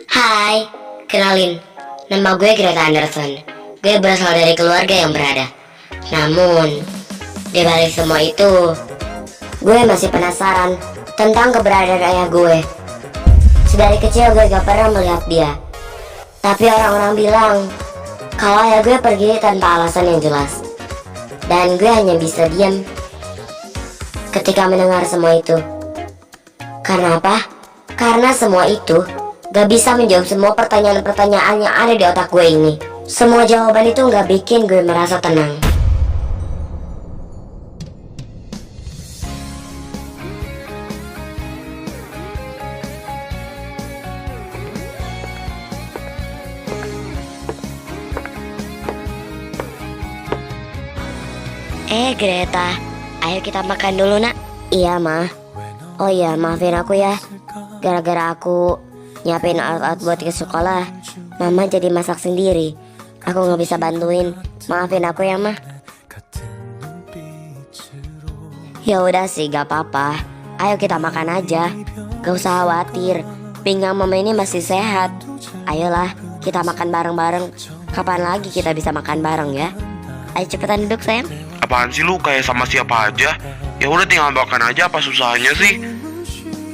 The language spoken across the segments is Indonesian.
Hai, kenalin, nama gue Greta Anderson. Gue berasal dari keluarga yang berada. Namun, di balik semua itu, gue masih penasaran tentang keberadaan ayah gue. Sedari kecil gue gak pernah melihat dia. Tapi orang-orang bilang kalau ayah gue pergi tanpa alasan yang jelas. Dan gue hanya bisa diam ketika mendengar semua itu. Karena apa? Karena semua itu gak bisa menjawab semua pertanyaan-pertanyaan yang ada di otak gue ini. Semua jawaban itu gak bikin gue merasa tenang. Greta, ayo kita makan dulu nak. Iya ma. Oh iya, maafin aku ya. Gara-gara aku nyiapin alat-alat buat ke sekolah, mama jadi masak sendiri. Aku gak bisa bantuin. Maafin aku ya ma. Ya udah sih, gak apa-apa. Ayo kita makan aja. Gak usah khawatir, pinggang mama ini masih sehat. Ayolah, kita makan bareng-bareng. Kapan lagi kita bisa makan bareng ya? Ayo cepetan duduk sayang. Apaan sih lu, kayak sama siapa aja? Ya udah tinggal makan aja, apa susahnya sih?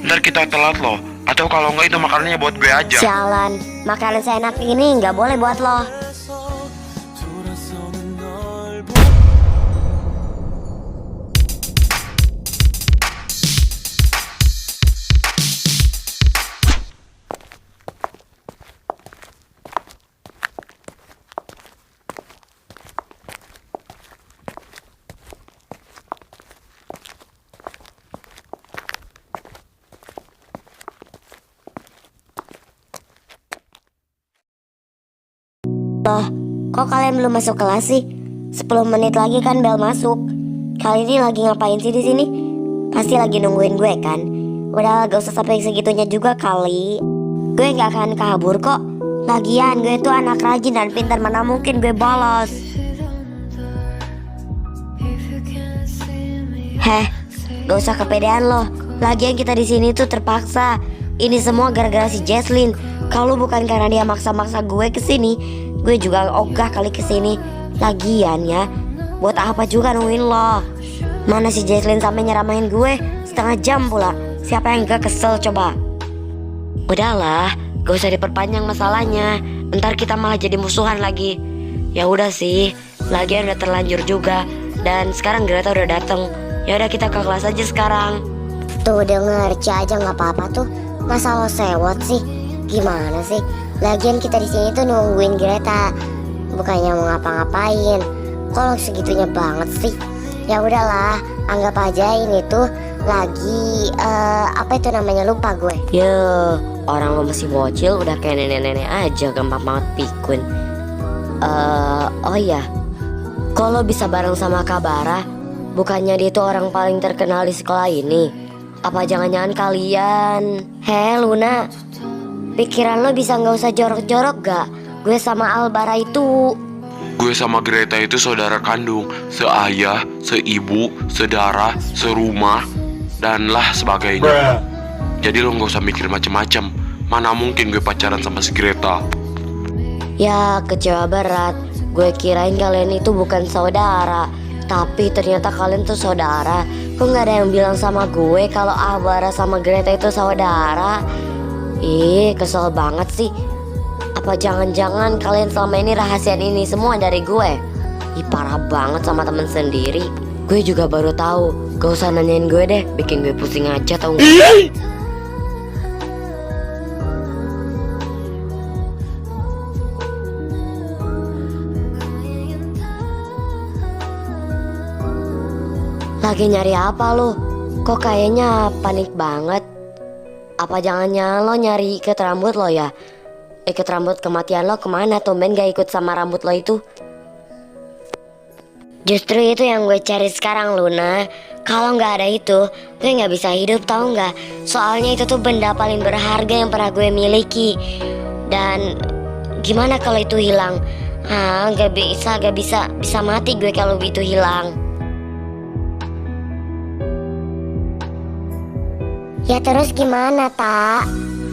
Ntar kita telat loh. Atau kalau enggak itu makanannya buat gue aja. Jalan, makanan seenak ini nggak boleh buat lo. Loh, kok kalian belum masuk kelas sih? 10 menit lagi kan bel masuk. Kali ini lagi ngapain sih di sini? Pasti lagi nungguin gue kan? Udah gak usah sampai segitunya juga kali. Gue gak akan kabur kok. Lagian gue tuh anak rajin dan pintar, mana mungkin gue bolos. Heh, gak usah kepedean loh. Lagian kita di sini tuh terpaksa. Ini semua gara-gara si Jesslyn. Kalau bukan karena dia maksa-maksa gue kesini, gue juga ogah kali kesini. Lagian ya, buat apa juga nungguin lo? Mana si Jesslyn sampai nyeramahin gue setengah jam pula. Siapa yang gak kesel coba? Udahlah, gak usah diperpanjang masalahnya. Ntar kita malah jadi musuhan lagi. Ya udah sih, lagian udah terlanjur juga. Dan sekarang Greta udah dateng. Ya udah kita ke kelas aja sekarang. Tuh denger, aja nggak apa-apa tuh. Masa lo sewot sih? Gimana sih? Lagian kita di sini tuh nungguin Greta, bukannya mau ngapa-ngapain. Kok segitunya banget sih? Ya udahlah, anggap aja ini tuh lagi apa itu namanya, lupa gue. Yo, orang lo masih bocil udah kayak nenek-nenek aja, gampang banget pikun. Oh iya, kalau bisa bareng sama Kabara, bukannya dia tuh orang paling terkenal di sekolah ini? Apa jangan-jangan kalian? Heh Luna, pikiran lo bisa gak usah jorok-jorok gak? Gue sama Albara itu, Gue sama Greta itu saudara kandung, seayah, seibu, sedarah, serumah, dan lah sebagainya. Jadi lo gak usah mikir macem-macem. Mana mungkin gue pacaran sama si Greta. ya kecewa berat. Gue kirain kalian itu bukan saudara, tapi ternyata kalian tuh saudara. Kok gak ada yang bilang sama gue kalau Albara sama Greta itu saudara? Ih, kesel banget sih. Apa jangan-jangan kalian selama ini rahasian ini semua dari gue? Ih, parah banget sama temen sendiri. Gue juga baru tahu. Gak usah nanyain gue deh, bikin gue pusing aja tau gak? Lagi nyari apa lo? Kok kayaknya panik banget? Apa jangan-jangan lo nyari ikat rambut lo ya? Ikat rambut kematian lo kemana? Tumben gak ikut sama rambut lo itu? Justru itu yang gue cari sekarang Luna. Kalau gak ada itu, gue gak bisa hidup tau gak? Soalnya itu tuh benda paling berharga yang pernah gue miliki. Dan gimana kalau itu hilang? Gak bisa mati gue kalau itu hilang. Ya terus gimana, Tak?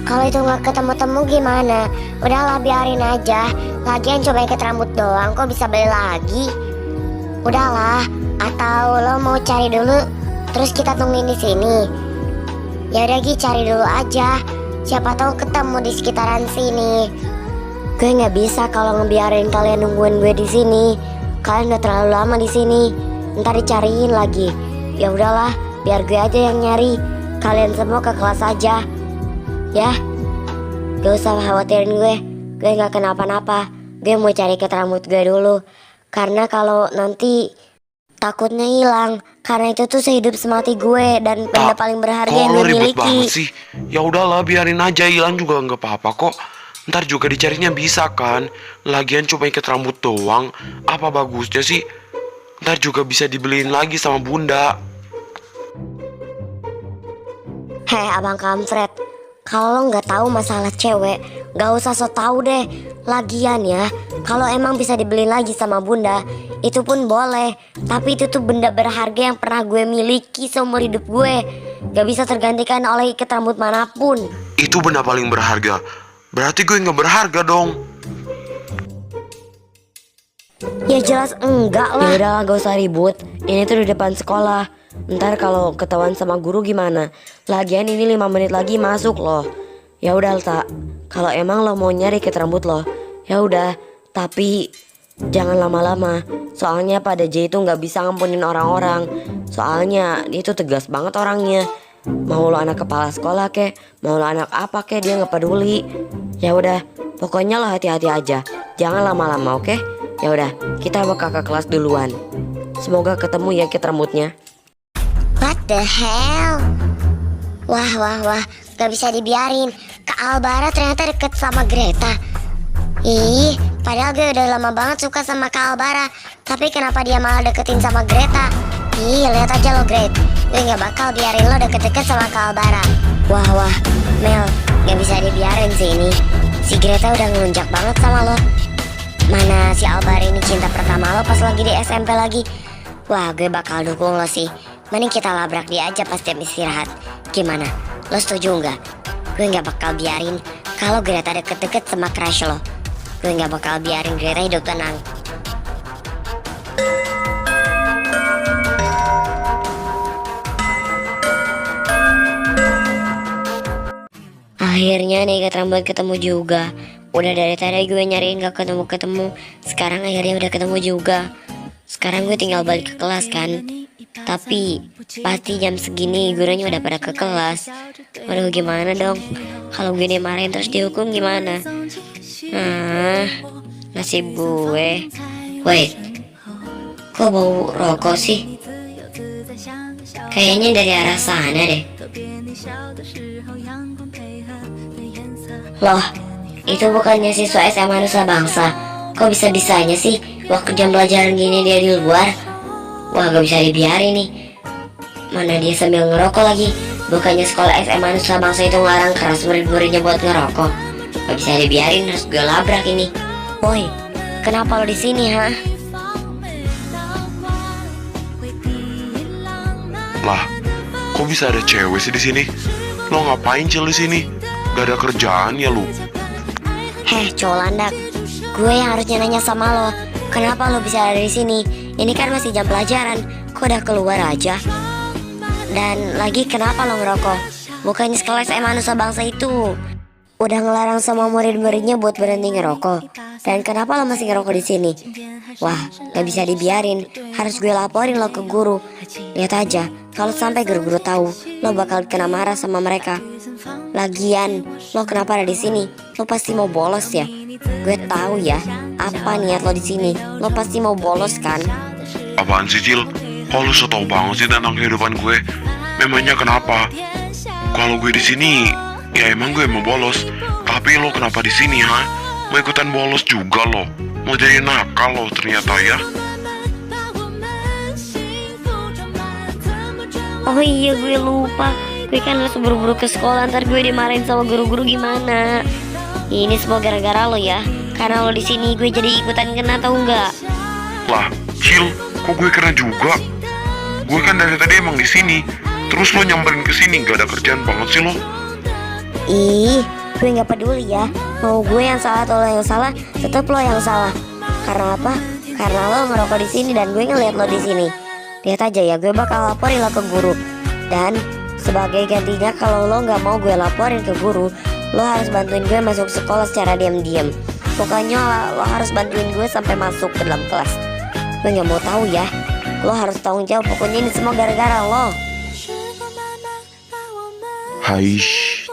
Kalau itu nggak ketemu-temu gimana? Udahlah biarin aja. Lagian coba ikat rambut doang, kok bisa beli lagi? Udahlah. Atau lo mau cari dulu, terus kita tungguin di sini? Ya udah Gi, cari dulu aja. Siapa tahu ketemu di sekitaran sini. Gue nggak bisa kalau ngebiarin kalian nungguin gue di sini. Kalian udah terlalu lama di sini. Ntar dicariin lagi. Ya udahlah, biar gue aja yang nyari. Kalian semua ke kelas aja. Ya, gak usah khawatirin gue. Gue gak kenapa-napa. Gue mau cari ikat rambut gue dulu. Karena kalau nanti takutnya hilang. Karena itu tuh sehidup semati gue dan benda paling berharga yang Kok lo gue ribet miliki. banget sih? Ya udahlah, biarin aja, hilang juga nggak apa-apa kok. Ntar juga dicarinya bisa kan. Lagian cuma ikat rambut doang. Apa bagusnya sih? Ntar juga bisa dibeliin lagi sama bunda. Hei abang kampret, kalau lo nggak tahu masalah cewek, nggak usah so tau deh. Lagian ya, kalau emang bisa dibeli lagi sama bunda, itu pun boleh. Tapi itu tuh benda berharga yang pernah gue miliki seumur hidup gue. Gak bisa tergantikan oleh ikat rambut manapun. Itu benda paling berharga. Berarti gue nggak berharga dong. Ya jelas enggak lah. Ya udahlah, gak usah ribut. Ini tuh di depan sekolah. Ntar kalau ketahuan sama guru gimana? Lagian ini 5 menit lagi masuk loh. Ya udah tak. Kalau emang lo mau nyari ikat rambut lo, ya udah. Tapi jangan lama-lama. Soalnya pada J itu nggak bisa ngampunin orang-orang. Soalnya itu tegas banget orangnya. Mau lo anak kepala sekolah kek, mau lo anak apa kek, dia nggak peduli. Ya udah, pokoknya lo hati-hati aja. Jangan lama-lama, oke? Ya udah, kita mau kakak kelas duluan. Semoga ketemu ya ikat rambutnya. What the hell? Wah, gak bisa dibiarin. Kak Albara ternyata deket sama Greta. Ih, padahal gue udah lama banget suka sama Kak Albara. Tapi kenapa dia malah deketin sama Greta? Ih, lihat aja lo Gret. Gue gak bakal biarin lo deket-deket sama Kak Albara. Wah, Mel, gak bisa dibiarin sih ini. Si Greta udah ngelunjak banget sama lo. Mana si Albara ini cinta pertama lo pas lagi di SMP lagi. Wah, gue bakal dukung lo sih. Mending kita labrak dia aja pas jam istirahat. Gimana? Lo setuju nggak? Gue nggak bakal biarin kalau Greta deket-deket sama crush lo. Gue nggak bakal biarin Greta hidup tenang. Akhirnya nih ikat rambut ketemu juga. Udah dari tadi gue nyariin gak ketemu-ketemu. Sekarang akhirnya udah ketemu juga. Sekarang gue tinggal balik ke kelas kan. Tapi pasti jam segini gurunya udah pada ke kelas. Waduh gimana dong? Kalau gue dimarahin terus dihukum gimana? Nasib gue. Wait, kok bau rokok sih? Kayaknya dari arah sana deh. Loh, itu bukannya siswa SMA Nusa Bangsa. Kok bisa-bisanya sih waktu jam pelajaran gini dia di luar? Wah, gak bisa dibiarin nih. Mana dia sambil ngerokok lagi. Bukannya sekolah SMA Nusa Bangsa itu ngelarang keras murid-muridnya buat ngerokok. Gak bisa dibiarin, harus gue labrak ini. Woi, kenapa lo di sini, ha? Lah, kok bisa ada cewek sih di sini? Lo ngapain Cil di sini? Gak ada kerjaan ya lu? Heh, cowok landak. Gue yang harusnya nanya sama lo. Kenapa lo bisa ada di sini? Ini kan masih jam pelajaran. Kok udah keluar aja? Dan lagi kenapa lo ngerokok? Bukannya sekolah SMA Nusa Bangsa itu udah ngelarang semua murid-muridnya buat berhenti ngerokok. Dan kenapa lo masih ngerokok di sini? Wah, gak bisa dibiarin. Harus gue laporin lo ke guru. Lihat aja, kalau sampai guru-guru tahu, lo bakal kena marah sama mereka. Lagian, lo kenapa ada di sini? Lo pasti mau bolos ya? Gue tahu ya, apa niat lo di sini? Lo pasti mau bolos kan? Apaan sih Cil? Kok lu so tau banget sih tentang kehidupan gue? Memangnya kenapa? Kalau gue di sini, ya emang gue mau bolos. Tapi lo kenapa di sini, ha? Mau ikutan bolos juga lo? Mau jadi nakal lo ternyata ya? Oh iya, gue lupa. Gue kan harus buru-buru ke sekolah. Ntar gue dimarahin sama guru-guru gimana? Ini semua gara-gara lo ya. Karena lo di sini gue jadi ikutan kena, tau nggak? Lah, Cil, kok gue kena juga? Gue kan dari tadi emang di sini. Terus lo nyamperin ke sini, gak ada kerjaan banget sih lo. Ih, gue nggak peduli ya. Mau gue yang salah atau lo yang salah, tetap lo yang salah. Karena apa? Karena lo ngerokok di sini dan gue ngeliat lo di sini. Lihat aja ya, gue bakal laporin lo ke guru. Dan sebagai gantinya, kalau lo nggak mau gue laporin ke guru, lo harus bantuin gue masuk sekolah secara diam-diam. Pokoknya lo harus bantuin gue sampai masuk ke dalam kelas. Gue nggak mau tahu ya. Lo harus tanggung jawab. Pokoknya ini semua gara-gara lo. Haish,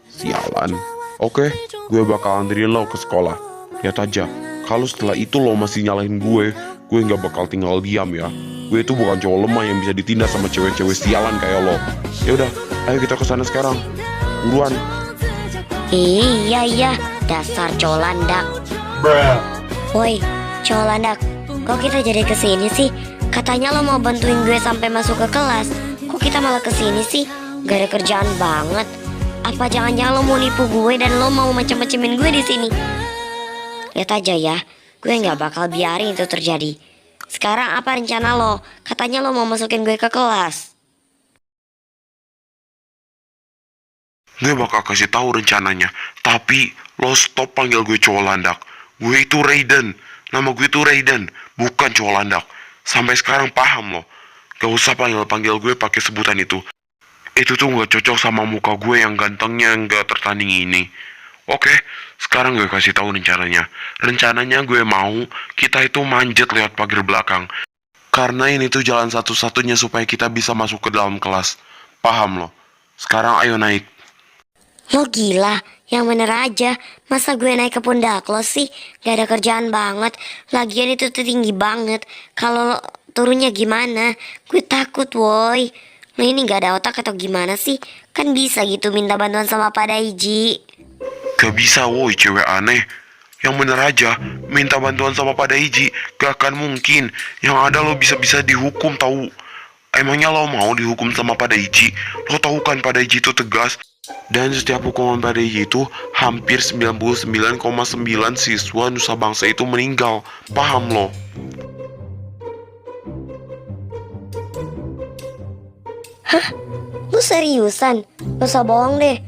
sialan. Oke, gue bakal anterin lo ke sekolah. Lihat aja, kalau setelah itu lo masih nyalahin gue nggak bakal tinggal diam ya. Gue itu bukan cowok lemah yang bisa ditindas sama cewek-cewek sialan kayak lo. Ya udah, ayo kita ke sana sekarang. Buruan. Iya, dasar cowok landak. Woi, cowok landak, kok kita jadi kesini sih? Katanya lo mau bantuin gue sampai masuk ke kelas. Kok kita malah kesini sih? Gak ada kerjaan banget. Apa jangan-jangan lo mau nipu gue dan lo mau macem-macemin gue di sini? Lihat aja ya, gue nggak bakal biarin itu terjadi. Sekarang apa rencana lo? Katanya lo mau masukin gue ke kelas. Gue bakal kasih tahu rencananya. Tapi lo stop panggil gue cowok landak. Gue itu Raiden. Nama gue itu Raiden, bukan cowok landak. Sampai sekarang paham lo. Gak usah panggil gue pakai sebutan itu. Itu tuh gak cocok sama muka gue yang gantengnya gak tertanding ini. Oke, sekarang gue kasih tahu rencananya. Rencananya gue mau kita itu manjat lewat pagar belakang. Karena ini tuh jalan satu-satunya supaya kita bisa masuk ke dalam kelas. Paham lo? Sekarang ayo naik. Lo gila, yang bener aja. Masa gue naik ke pundak lo sih? Gak ada kerjaan banget. Lagian itu tuh tinggi banget. Kalau lo turunnya gimana? Gue takut woi. Lo ini gak ada otak atau gimana sih? Kan bisa gitu minta bantuan sama Pak Daiji. Gak bisa woi, cewek aneh. Yang bener aja, minta bantuan sama Pak Daiji. Gak akan mungkin. Yang ada lo bisa-bisa dihukum tahu. Emangnya lo mau dihukum sama Pak Daiji? Lo tahu kan Pak Daiji itu tegas. Dan setiap hukuman Pak Daiji itu hampir 99,9 siswa Nusa Bangsa itu meninggal. Paham lo? Lu seriusan? Gak usah bohong deh.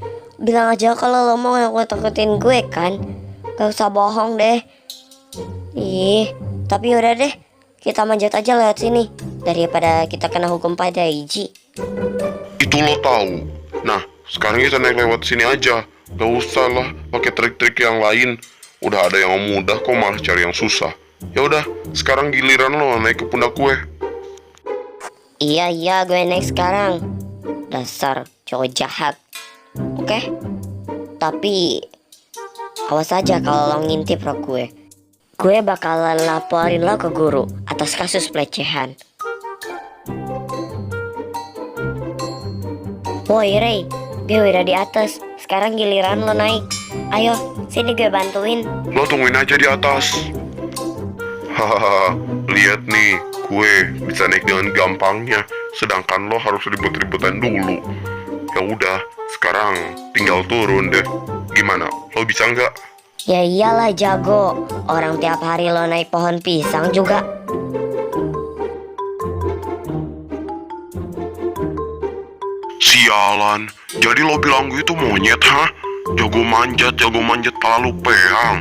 Bilang aja kalau lo mau nakut-nakutin gue kan. Gak usah bohong deh. Ih, tapi udah deh. Kita manjat aja lewat sini daripada kita kena hukum Pak Daiji. Itu lo tahu. Nah, sekarang kita naik lewat sini aja. Gak usah lah pakai trik-trik yang lain. Udah ada yang mudah kok malah cari yang susah. Ya udah, sekarang giliran lo naik ke pundak gue. Iya, gue naik sekarang. Dasar cowok jahat. Oke? Tapi awas aja kalau lo ngintip rok gue. Gue bakalan laporin lo ke guru atas kasus pelecehan. Woi Ray, gue udah di atas. Sekarang giliran lo naik. Ayo, sini gue bantuin. Lo tungguin aja di atas. Hahaha, lihat nih, gue bisa naik dengan gampangnya. Sedangkan lo harus ribut-ributan dulu. Ya udah, sekarang tinggal turun deh. Gimana? Lo bisa nggak? Ya iyalah jago. Orang tiap hari lo naik pohon pisang juga. Sialan, jadi lo bilang gue itu monyet, hah? Jago manjat pala lu peang.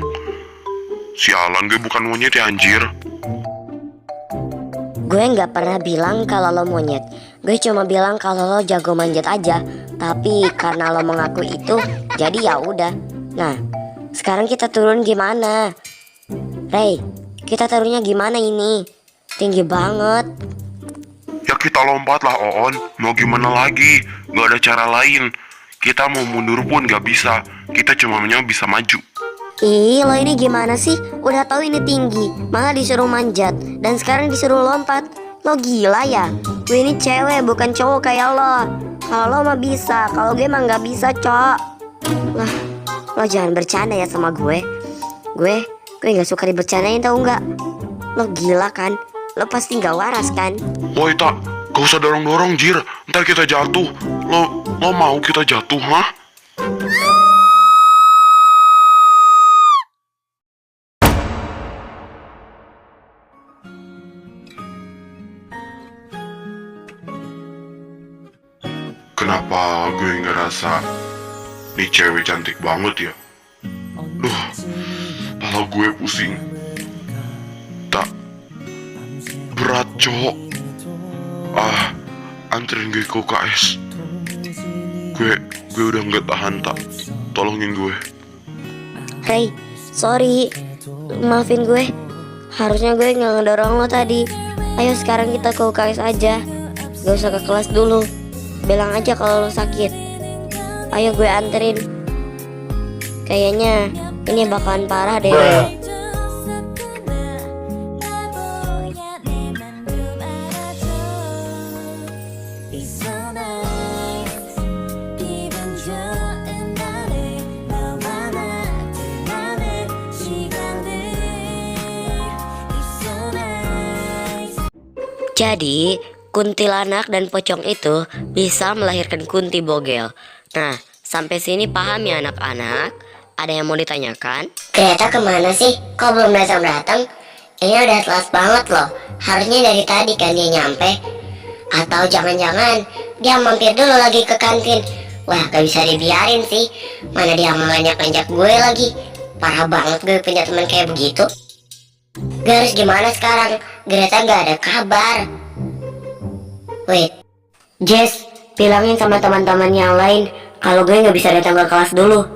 Sialan, gue bukan monyet ya anjir. Gue nggak pernah bilang kalau lo monyet. Gue cuma bilang kalau lo jago manjat aja. Tapi karena lo mengaku itu, jadi ya udah. Nah, sekarang kita turun gimana? Ray, kita turunnya gimana ini? Tinggi banget. Ya kita lompat lah Oon, mau gimana lagi? Gak ada cara lain. Kita mau mundur pun gak bisa. Kita cuma bisa maju. Ih, lo ini gimana sih? Udah tahu ini tinggi, malah disuruh manjat. Dan sekarang disuruh lompat. Lo gila ya? Gue ini cewek, bukan cowok kayak lo. Kalau lo mah bisa, kalau gue mah gak bisa, cok. Lah, lo jangan bercanda ya sama gue. Gue gak suka dibercandain, tau gak? Lo gila kan? Lo pasti gak waras kan? Woi tak, gak usah dorong-dorong jir. Ntar kita jatuh. Lo mau kita jatuh, hah? Kenapa gue ngerasa nih cewek cantik banget ya. Duh, kepala gue pusing. Tak, berat cowok. Anterin gue ke UKS. Gue udah nggak tahan, tak. Tolongin gue. Hey, sorry, maafin gue. Harusnya gue nggak ngedorong lo tadi. Ayo sekarang kita ke UKS aja. Gak usah ke kelas dulu. Bilang aja kalau lo sakit. Ayo gue anterin. Kayaknya ini bakalan parah deh. Jadi, kuntilanak dan pocong itu bisa melahirkan Kunti Bogel. Nah, sampai sini paham ya anak-anak? Ada yang mau ditanyakan? Greta kemana sih? Kok belum datang-datang? Ini udah telat banget loh. Harusnya dari tadi kan dia nyampe. Atau jangan-jangan dia mampir dulu lagi ke kantin. Wah, gak bisa dibiarin sih. Mana dia ngajak-ngajak gue lagi. Parah banget gue punya teman kayak begitu. Gue harus gimana sekarang? Greta gak ada kabar. Wait, Jess, bilangin sama teman-teman yang lain kalau gue nggak bisa datang ke kelas dulu.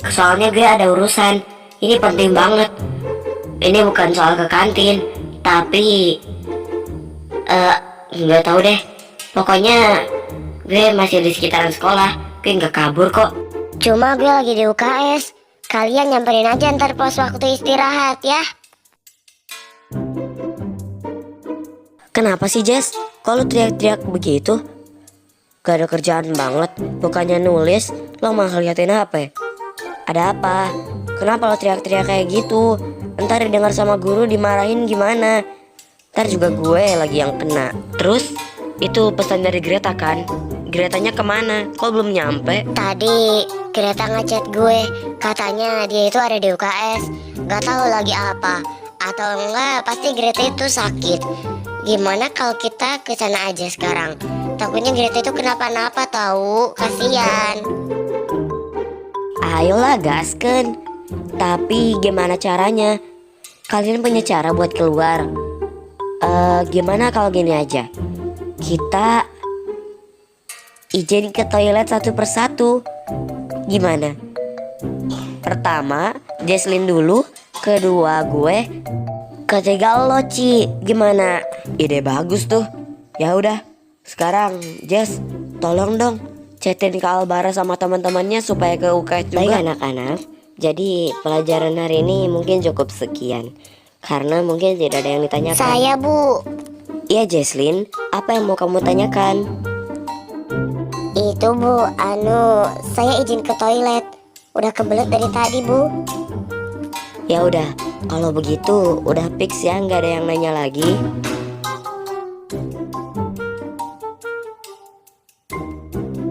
Soalnya gue ada urusan. Ini penting banget. Ini bukan soal ke kantin, tapi nggak tahu deh. Pokoknya gue masih di sekitaran sekolah. Gue nggak kabur kok. cuma gue lagi di UKS. Kalian nyamperin aja ntar pas waktu istirahat ya. Kenapa sih Jess? Kok lu teriak-teriak begitu? Gak ada kerjaan banget. Bukannya nulis, lo malah liatin HP. Ada apa? Kenapa lo teriak-teriak kayak gitu? Ntar didengar sama guru dimarahin gimana? Ntar juga gue lagi yang kena. Terus, itu pesan dari Greta kan? Gretanya kemana? Kok belum nyampe? Tadi Greta ngechat gue, katanya dia itu ada di UKS. Gak tahu lagi apa. Atau enggak, pasti Greta itu sakit. Gimana kalau kita ke sana aja sekarang? Takutnya Greta itu kenapa-napa tahu, kasihan. Ayolah gasken. Tapi gimana caranya? Kalian punya cara buat keluar? Gimana kalau gini aja? Kita izin ke toilet satu persatu. Gimana? Pertama, Jesslyn dulu. Kedua gue. Ketiga lo, Ci. Gimana? Ide bagus tuh. Ya udah. Sekarang, Jess, tolong dong chatin ke Albara sama teman-temannya supaya ke UKS juga. Baik anak-anak. Jadi pelajaran hari ini mungkin cukup sekian. Karena mungkin tidak ada yang ditanyakan. Saya, Bu. Iya, Jesslyn. Apa yang mau kamu tanyakan? Itu, Bu, saya izin ke toilet. Udah kebelet dari tadi, Bu. Ya udah, kalau begitu udah fix ya, nggak ada yang nanya lagi.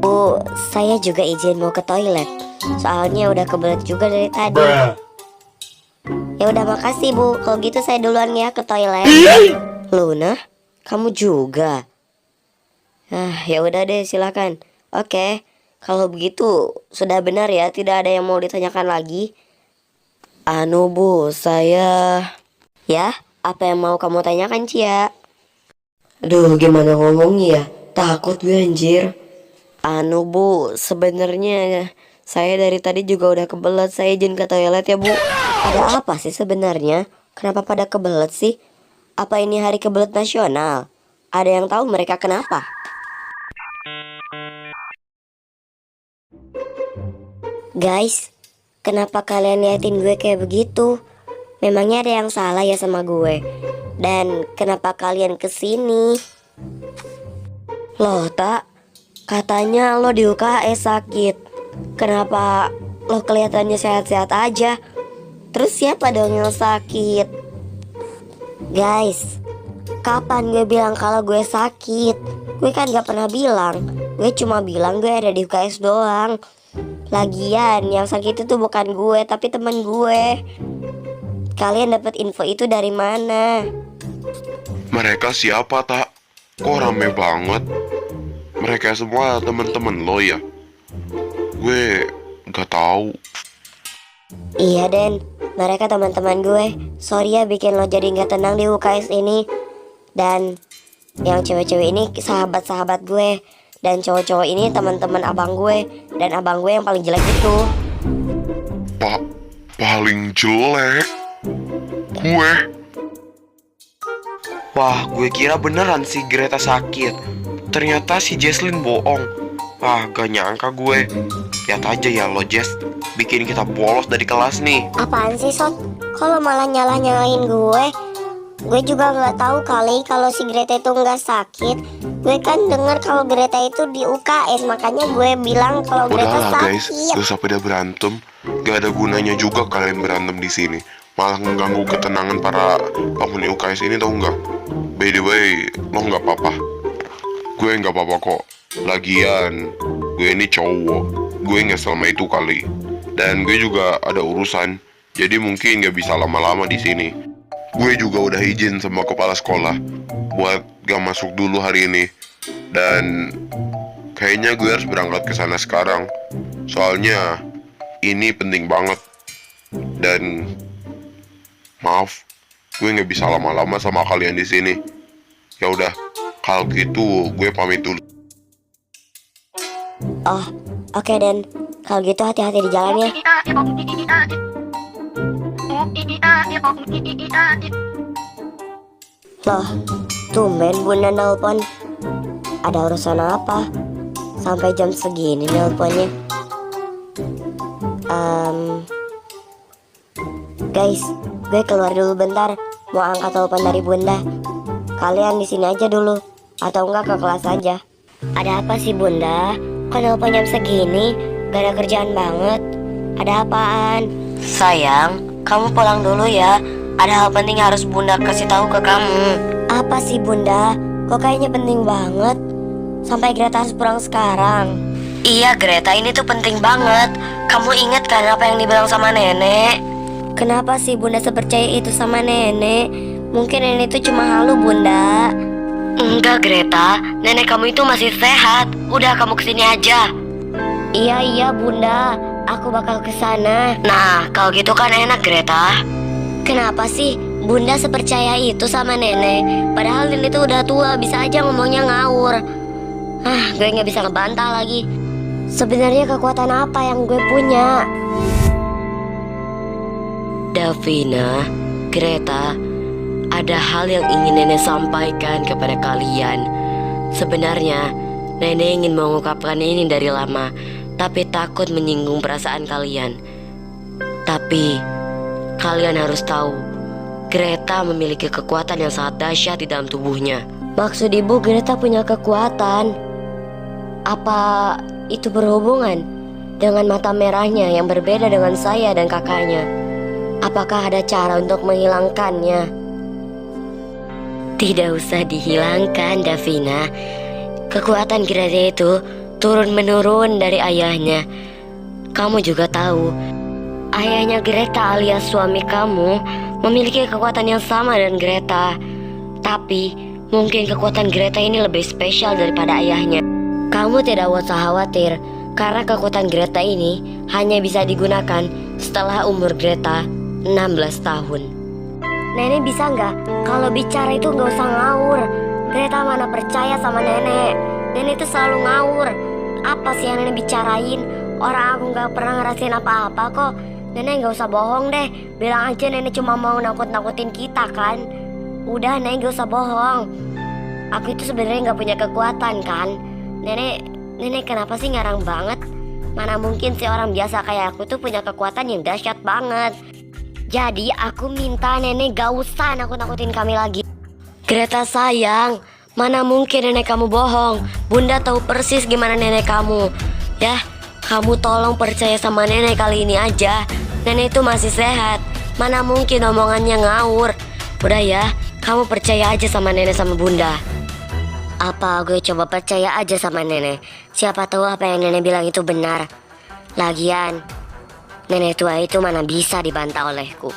Bu, saya juga izin mau ke toilet. Soalnya udah kebelet juga dari tadi. Ya udah makasih Bu. Kalau gitu saya duluan ya ke toilet. Luna, kamu juga? Ya udah deh, silakan. Oke, kalau begitu sudah benar ya, tidak ada yang mau ditanyakan lagi. Bu, saya... Ya, apa yang mau kamu tanyakan, Cia? Aduh, gimana ngomongnya ya? Takut gue anjir. Bu, sebenarnya saya dari tadi juga udah kebelet. Saya izin ke toilet ya, Bu. Ada apa sih sebenarnya? Kenapa pada kebelet sih? Apa ini hari kebelet nasional? Ada yang tahu mereka kenapa? Guys, kenapa kalian liatin gue kayak begitu? Memangnya ada yang salah ya sama gue? Dan kenapa kalian kesini? Loh, tak? Katanya lo di UKS sakit. Kenapa lo kelihatannya sehat-sehat aja? Terus siapa dong yang sakit? Guys, kapan gue bilang kalau gue sakit? Gue kan gak pernah bilang. Gue cuma bilang gue ada di UKS doang. Lagian yang sakit itu bukan gue, tapi teman gue. Kalian dapat info itu dari mana? Mereka siapa, tak? Kok rame banget? Mereka semua teman-teman lo ya? Gue Gak tahu. Iya Den, mereka teman-teman gue. Sorry ya bikin lo jadi nggak tenang di UKS ini. Dan yang cewek-cewek ini sahabat-sahabat gue, dan cowok-cowok ini teman-teman abang gue, dan abang gue yang paling jelek itu. Paling jelek? Gue? Wah, gue kira beneran si Greta sakit. Ternyata si Jesslyn bohong. Wah, gak nyangka gue. Lihat aja ya lo Jess, bikin kita bolos dari kelas nih. Apaan sih Son? Kalau malah nyalah-nyalahin gue? Gue juga nggak tahu kali kalau si Greta itu nggak sakit. Gue kan dengar kalau Greta itu di UKS, makanya gue bilang kalau Greta Udahlah guys, sakit. gak usah pada berantem. Gak ada gunanya juga kalian berantem di sini. Malah mengganggu ketenangan para penghuni UKS ini, tau nggak? By the way, lo nggak apa-apa? Gue nggak apa-apa kok. Lagian, gue ini cowok. Gue nggak selama itu kali. Dan gue juga ada urusan. Jadi mungkin nggak bisa lama-lama di sini. Gue juga udah izin sama kepala sekolah buat gak masuk dulu hari ini. Dan kayaknya gue harus berangkat ke sana sekarang. Soalnya ini penting banget. Dan maaf, gue nggak bisa lama-lama sama kalian di sini. Ya udah, kalau gitu gue pamit dulu. Oh, oke Den. Kalau gitu hati-hati di jalan ya. Loh, tumben Bunda nelpon. Ada urusan apa? Sampai jam segini nelponnya. Guys, gue keluar dulu bentar. Mau angkat telepon dari Bunda. Kalian di sini aja dulu, atau enggak ke kelas aja. Ada apa sih Bunda? Kok nelpon jam segini? Gak ada kerjaan banget. Ada apaan? Sayang, kamu pulang dulu ya. Ada hal penting yang harus Bunda kasih tahu ke kamu. Apa sih Bunda? Kok kayaknya penting banget. Sampai Greta harus pulang sekarang. Iya Greta, ini tuh penting banget. Kamu ingat kan apa yang dibilang sama nenek? Kenapa sih Bunda sepercaya itu sama nenek? Mungkin nenek itu cuma halu Bunda. Enggak Greta, nenek kamu itu masih sehat. Udah kamu kesini aja. Iya Bunda, aku bakal kesana. Nah, kalau gitu kan enak Greta. Kenapa sih Bunda sepercaya itu sama nenek? Padahal nenek itu udah tua, bisa aja ngomongnya ngawur. Gue nggak bisa ngebantah lagi. Sebenarnya kekuatan apa yang gue punya? Davina, Greta, ada hal yang ingin nenek sampaikan kepada kalian. Sebenarnya nenek ingin mengungkapkan ini dari lama, tapi takut menyinggung perasaan kalian. Tapi kalian harus tahu, Greta memiliki kekuatan yang sangat dahsyat di dalam tubuhnya. Maksud ibu Greta punya kekuatan? Apa itu berhubungan dengan mata merahnya yang berbeda dengan saya dan kakaknya? Apakah ada cara untuk menghilangkannya? Tidak usah dihilangkan, Davina. Kekuatan Greta itu turun-menurun dari ayahnya. Kamu juga tahu, ayahnya Greta alias suami kamu memiliki kekuatan yang sama dengan Greta. Tapi mungkin kekuatan Greta ini lebih spesial daripada ayahnya. Kamu tidak usah khawatir, karena kekuatan Greta ini hanya bisa digunakan setelah umur Greta 16 tahun. Nenek bisa nggak? Kalau bicara itu nggak usah ngawur. Greta mana percaya sama nenek. Nenek itu selalu ngawur. Apa sih yang nenek bicarain? Orang aku nggak pernah ngerasain apa-apa kok. Nenek nggak usah bohong deh. Bilang aja nenek cuma mau nakut-nakutin kita kan. Udah nenek nggak usah bohong. Aku itu sebenarnya nggak punya kekuatan kan. Nenek kenapa sih ngarang banget? Mana mungkin sih orang biasa kayak aku tuh punya kekuatan yang dahsyat banget. Jadi aku minta nenek gak usah nakut-nakutin kami lagi. Greta sayang, mana mungkin nenek kamu bohong. Bunda tahu persis gimana nenek kamu. Ya, kamu tolong percaya sama nenek kali ini aja. Nenek itu masih sehat. Mana mungkin omongannya ngawur. Udah ya, kamu percaya aja sama nenek sama bunda. Apa gue coba percaya aja sama nenek. Siapa tahu apa yang nenek bilang itu benar. Lagian nenek tua itu mana bisa dibantah olehku.